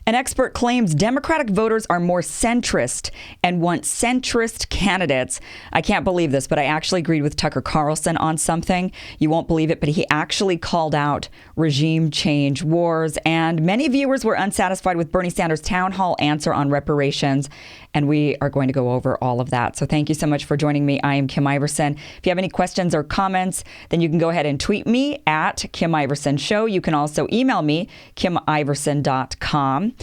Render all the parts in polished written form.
An expert claims Democratic voters are more centrist and want centrist candidates. I can't believe this, but I actually agreed with Tucker Carlson on something. You won't believe it, but he actually called out regime change wars. And many viewers were unsatisfied with Bernie Sanders' town hall answer on reparations. And we are going to go over all of that. So thank you so much for joining me. I am Kim Iverson. If you have any questions or comments, then you can go ahead and tweet me at Kim Iverson Show. You can also email me, KimIverson.com.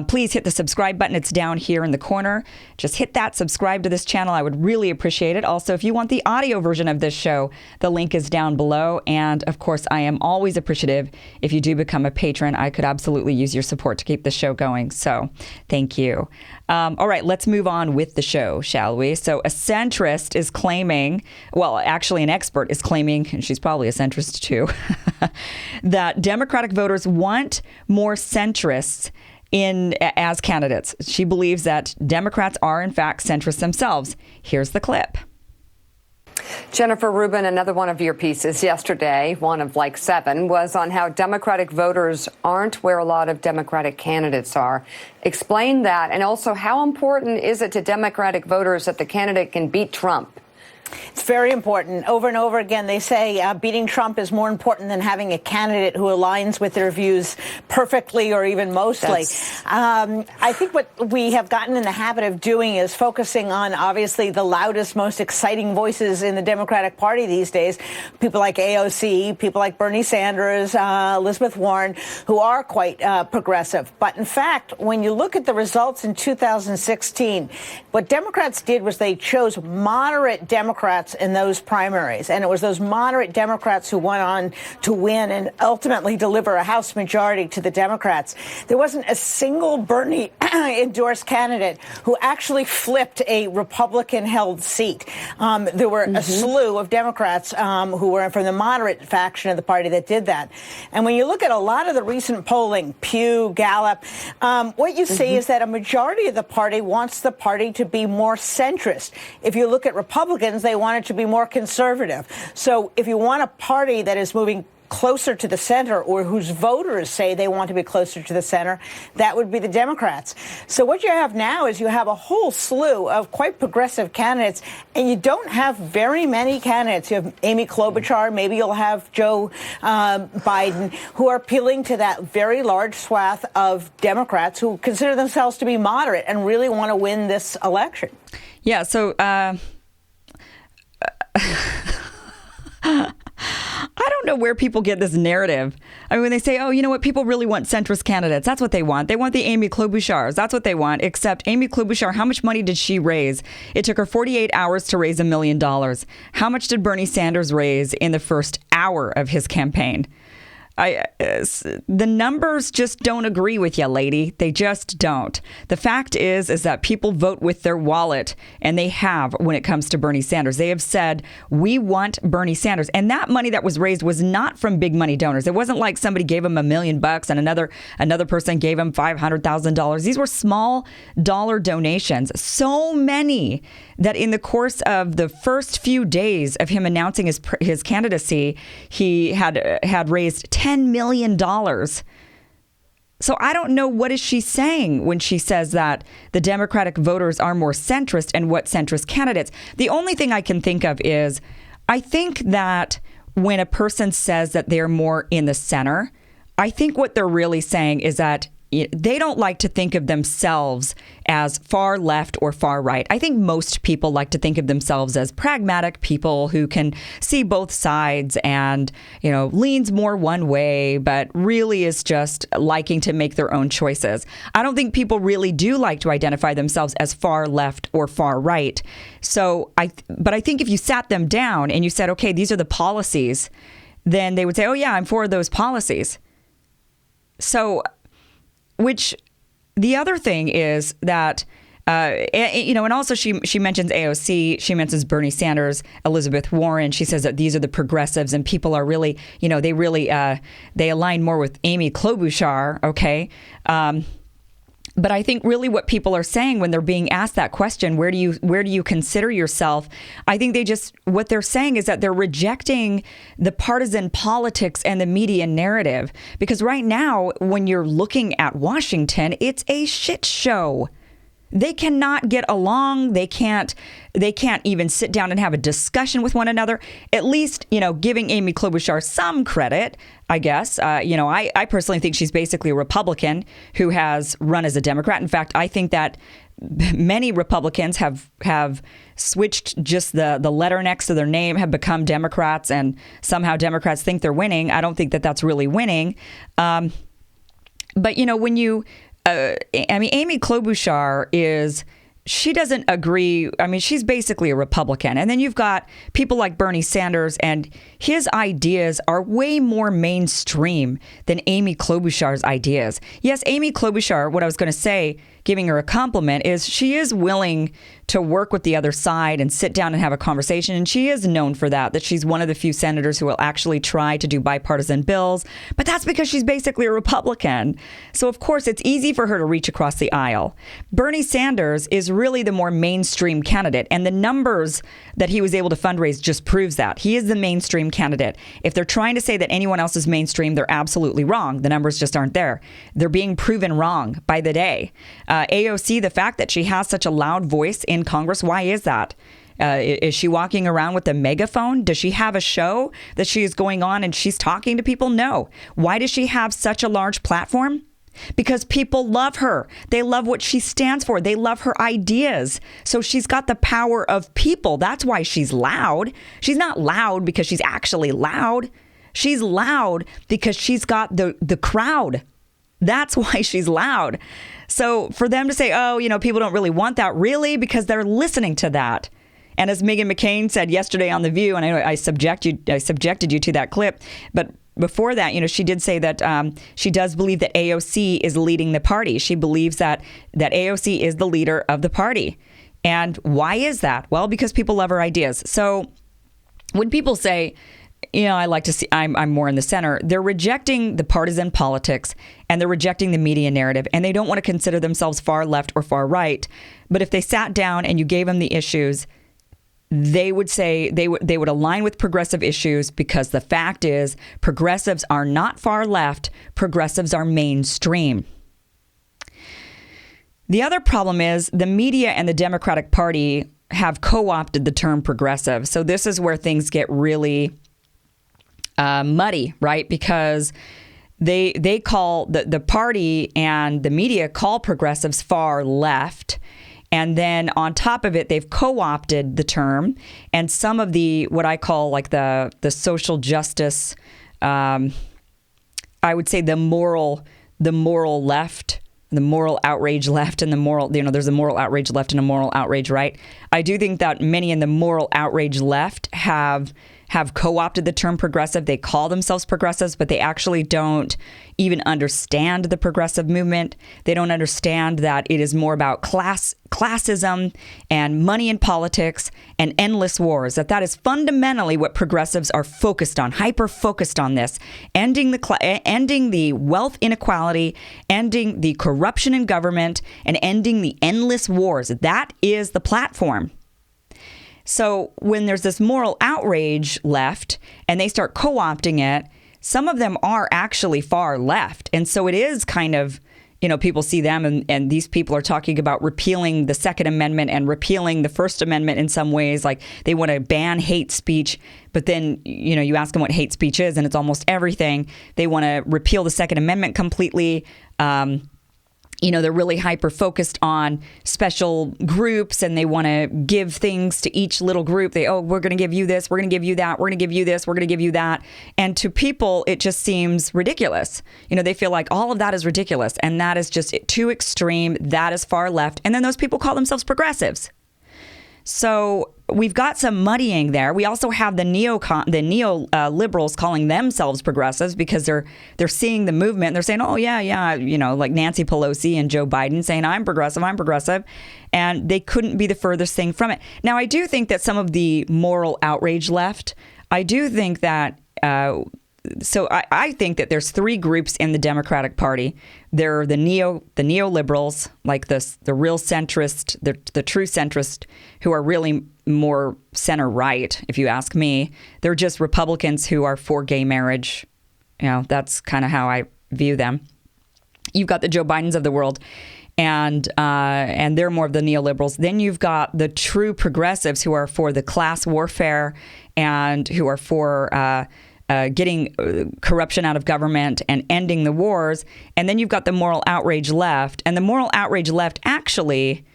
Please hit the subscribe button. It's down here in the corner. Just hit that, subscribe to this channel. I would really appreciate it. Also, if you want the audio version of this show, the link is down below. And of course, I am always appreciative if you do become a patron. I could absolutely use your support to keep the show going. So thank you. All right, let's move on with the show, shall we? So a centrist is claiming, well, actually an expert is claiming, and she's probably a centrist too, that Democratic voters want more centrists as candidates. She believes that Democrats are, in fact, centrists themselves. Here's the clip. Jennifer Rubin, another one of your pieces yesterday, one of like 7, was on how Democratic voters aren't where a lot of Democratic candidates are. Explain that, and also how important is it to Democratic voters that the candidate can beat Trump? It's very important. Over and over again, they say beating Trump is more important than having a candidate who aligns with their views perfectly or even mostly. I think what we have gotten in the habit of doing is focusing on, obviously, the loudest, most exciting voices in the Democratic Party these days. People like AOC, people like Bernie Sanders, Elizabeth Warren, who are quite progressive. But in fact, when you look at the results in 2016, what Democrats did was they chose moderate Democrats in those primaries. And it was those moderate Democrats who went on to win and ultimately deliver a House majority to the Democrats. There wasn't a single Bernie endorsed candidate who actually flipped a Republican-held seat. There were a slew of Democrats who were from the moderate faction of the party that did that. And when you look at a lot of the recent polling, Pew, Gallup, what you see is that a majority of the party wants the party to be more centrist. If you look at Republicans, they want it to be more conservative. So if you want a party that is moving closer to the center, or whose voters say they want to be closer to the center, that would be the Democrats. So what you have now is you have a whole slew of quite progressive candidates, and you don't have very many candidates. You have Amy Klobuchar, maybe you'll have Joe Biden, who are appealing to that very large swath of Democrats who consider themselves to be moderate and really want to win this election. Yeah, so I don't know where people get this narrative. I mean, when they say, oh, you know what, people really want centrist candidates. That's what they want. They want the Amy Klobuchars. That's what they want. Except Amy Klobuchar, how much money did she raise? It took her 48 hours to raise $1 million. How much did Bernie Sanders raise in the first hour of his campaign? The numbers just don't agree with you, lady. They just don't. The fact is that people vote with their wallet, and they have when it comes to Bernie Sanders. They have said, we want Bernie Sanders. And that money that was raised was not from big money donors. It wasn't like somebody gave him $1 million and another person gave him $500,000. These were small dollar donations. So many that in the course of the first few days of him announcing his candidacy, he had raised $10 million. So I don't know, what is she saying when she says that the Democratic voters are more centrist and what centrist candidates? The only thing I can think of is, I think that when a person says that they're more in the center, I think what they're really saying is that they don't like to think of themselves as far left or far right. I think most people like to think of themselves as pragmatic people who can see both sides and, leans more one way, but really is just liking to make their own choices. I don't think people really do like to identify themselves as far left or far right. But I think if you sat them down and you said, okay, these are the policies, then they would say, oh yeah, I'm for those policies. Which the other thing is that, and also she mentions AOC, she mentions Bernie Sanders, Elizabeth Warren. She says that these are the progressives and people are really, they align more with Amy Klobuchar. Okay. But I think really what people are saying when they're being asked that question, where do you consider yourself? I think what they're saying is that they're rejecting the partisan politics and the media narrative. Because right now, when you're looking at Washington, it's a shit show. They cannot get along. They can't even sit down and have a discussion with one another. At least, giving Amy Klobuchar some credit, I guess. I personally think she's basically a Republican who has run as a Democrat. In fact, I think that many Republicans have switched just the letter next to their name, have become Democrats, and somehow Democrats think they're winning. I don't think that that's really winning. But, when you... Amy Klobuchar she doesn't agree. She's basically a Republican. And then you've got people like Bernie Sanders, and his ideas are way more mainstream than Amy Klobuchar's ideas. Yes, Amy Klobuchar, what I was going to say, giving her a compliment, is she is willing to work with the other side and sit down and have a conversation. And she is known for that she's one of the few senators who will actually try to do bipartisan bills. But that's because she's basically a Republican. So, of course, it's easy for her to reach across the aisle. Bernie Sanders is really the more mainstream candidate. And the numbers that he was able to fundraise just proves that. He is the mainstream candidate. If they're trying to say that anyone else is mainstream, they're absolutely wrong. The numbers just aren't there. They're being proven wrong by the day. AOC, the fact that she has such a loud voice in Congress, why is that? Is she walking around with a megaphone? Does she have a show that she is going on and she's talking to people? No. Why does she have such a large platform? Because people love her. They love what she stands for. They love her ideas. So she's got the power of people. That's why she's loud. She's not loud because she's actually loud. She's loud because she's got the crowd. That's why she's loud. So for them to say, people don't really want that, really, because they're listening to that. And as Meghan McCain said yesterday on The View, and I subjected you to that clip, but before that, she did say that she does believe that AOC is leading the party. She believes that AOC is the leader of the party. And why is that? Well, because people love her ideas. So when people say, I like to see I'm more in the center, they're rejecting the partisan politics and they're rejecting the media narrative, and they don't want to consider themselves far left or far right. But if they sat down and you gave them the issues, they would say they would align with progressive issues, because the fact is progressives are not far left. Progressives are mainstream. The other problem is the media and the Democratic Party have co-opted the term progressive. So this is where things get really muddy, right? Because they call the party and the media call progressives far left. And then on top of it, they've co-opted the term, and some of the, what I call like the social justice, I would say the moral left, the moral outrage left, and the moral, there's a moral outrage left and a moral outrage right. I do think that many in the moral outrage left have co-opted the term progressive. They call themselves progressives, but they actually don't even understand the progressive movement. They don't understand that it is more about classism and money in politics and endless wars. That is fundamentally what progressives are focused on, hyper-focused on this. Ending the wealth inequality, ending the corruption in government, and ending the endless wars. That is the platform. So when there's this moral outrage left and they start co-opting it, some of them are actually far left. And so it is kind of, people see them and these people are talking about repealing the Second Amendment and repealing the First Amendment in some ways. Like they want to ban hate speech. But then, you ask them what hate speech is and it's almost everything. They want to repeal the Second Amendment completely. They're really hyper-focused on special groups and they want to give things to each little group. We're going to give you this, we're going to give you that, we're going to give you this, we're going to give you that. And to people, it just seems ridiculous. They feel like all of that is ridiculous and that is just too extreme. That is far left. And then those people call themselves progressives. So we've got some muddying there. We also have the neo-liberals calling themselves progressives because they're seeing the movement. And they're saying, oh, yeah, like Nancy Pelosi and Joe Biden saying, I'm progressive. And they couldn't be the furthest thing from it. Now, I do think that some of the moral outrage left, I do think that I think that there's three groups in the Democratic Party. There are the neoliberals, like the real centrist, the true centrist, who are really more center right, if you ask me. They're just Republicans who are for gay marriage. That's kind of how I view them. You've got the Joe Bidens of the world, and they're more of the neoliberals. Then you've got the true progressives who are for the class warfare and who are for getting corruption out of government and ending the wars. And then you've got the moral outrage left. And the moral outrage left, actually,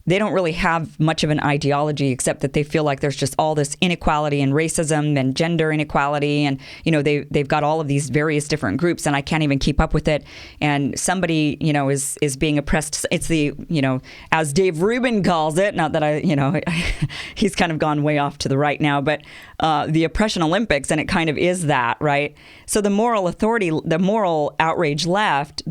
they don't really have much of an ideology, except that they feel like there's just all this inequality and racism and gender inequality. And, they've got all of these various different groups, and I can't even keep up with it. And somebody, is being oppressed. It's the, as Dave Rubin calls it, not that he's kind of gone way off to the right now, but the oppression Olympics, and it kind of is that, right? So the moral outrage left,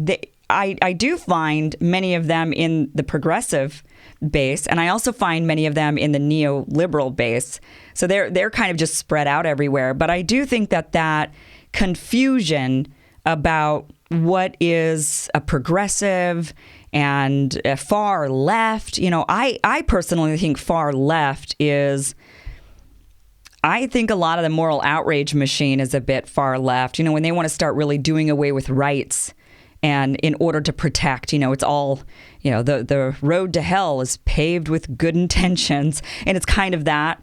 I do find many of them in the progressive base, and I also find many of them in the neoliberal base. So they're kind of just spread out everywhere. But I do think that confusion about what is a progressive and a far left, I personally think far left is, I think a lot of the moral outrage machine is a bit far left. When they want to start really doing away with rights, and in order to protect, it's all, the road to hell is paved with good intentions. And it's kind of that.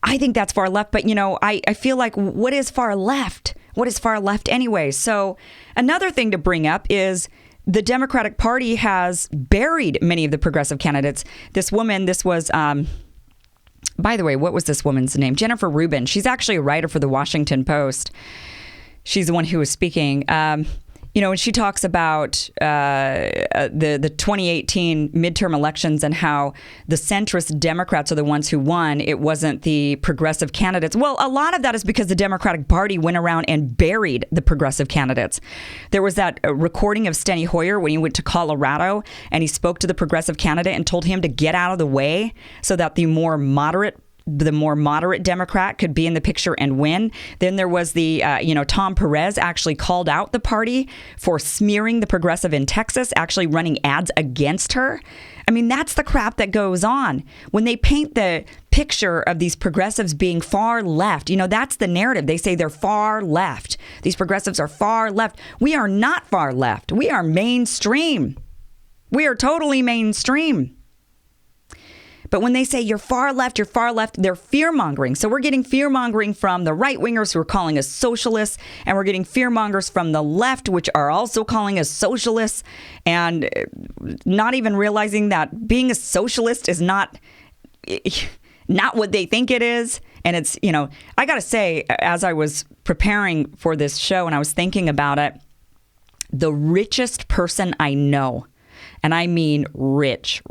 I think that's far left. But, I feel like, what is far left? What is far left anyway? So another thing to bring up is the Democratic Party has buried many of the progressive candidates. This woman, by the way, what was this woman's name? Jennifer Rubin. She's actually a writer for the Washington Post. She's the one who was speaking. And she talks about the 2018 midterm elections and how the centrist Democrats are the ones who won. It wasn't the progressive candidates. Well, a lot of that is because the Democratic Party went around and buried the progressive candidates. There was that recording of Steny Hoyer when he went to Colorado and he spoke to the progressive candidate and told him to get out of the way so that the more moderate Democrat could be in the picture and win. Then there was the, Tom Perez actually called out the party for smearing the progressive in Texas, actually running ads against her. I mean, that's the crap that goes on. When they paint the picture of these progressives being far left, that's the narrative. They say they're far left. These progressives are far left. We are not far left. We are mainstream. We are totally mainstream. But when they say you're far left, they're fear-mongering. So we're getting fear-mongering from the right-wingers who are calling us socialists, and we're getting fear-mongers from the left, which are also calling us socialists, and not even realizing that being a socialist is not what they think it is. And it's, I got to say, as I was preparing for this show and I was thinking about it, the richest person I know, and I mean rich,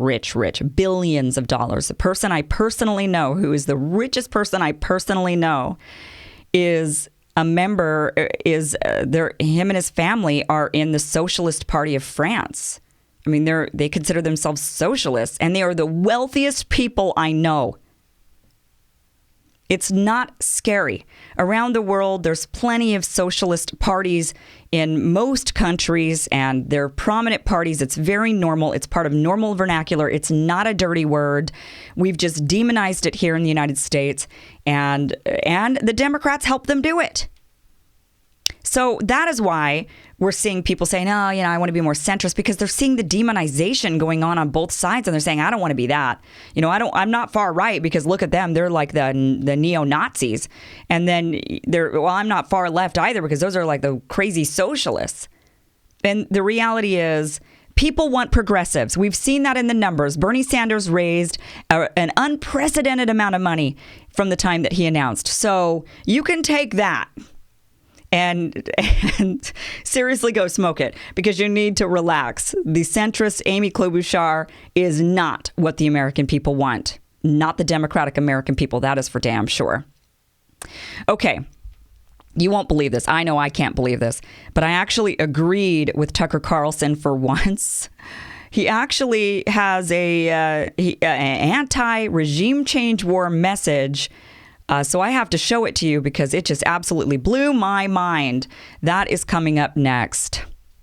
billions of dollars. The person I personally know who is the richest person I personally know is a member, him and his family are in the Socialist Party of France. I mean, they consider themselves socialists, and they are the wealthiest people I know. It's not scary. Around the world, there's plenty of socialist parties in most countries, and they're prominent parties. It's very normal. It's part of normal vernacular. It's not a dirty word. We've just demonized it here in the United States, and the Democrats help them do it. So that is why we're seeing people saying, oh, I want to be more centrist, because they're seeing the demonization going on both sides. And they're saying, I don't want to be that. I'm not far right, because look at them. They're like the neo-Nazis. And then I'm not far left either, because those are like the crazy socialists. And the reality is, people want progressives. We've seen that in the numbers. Bernie Sanders raised an unprecedented amount of money from the time that he announced. So you can take that and seriously go smoke it, because you need to relax. The centrist Amy Klobuchar is not what the American people want. Not the Democratic American people. That is for damn sure. Okay. You won't believe this. I know I can't believe this, but I actually agreed with Tucker Carlson for once. He actually has an anti-regime change war message So I have to show it to you because it just absolutely blew my mind. That is coming up next.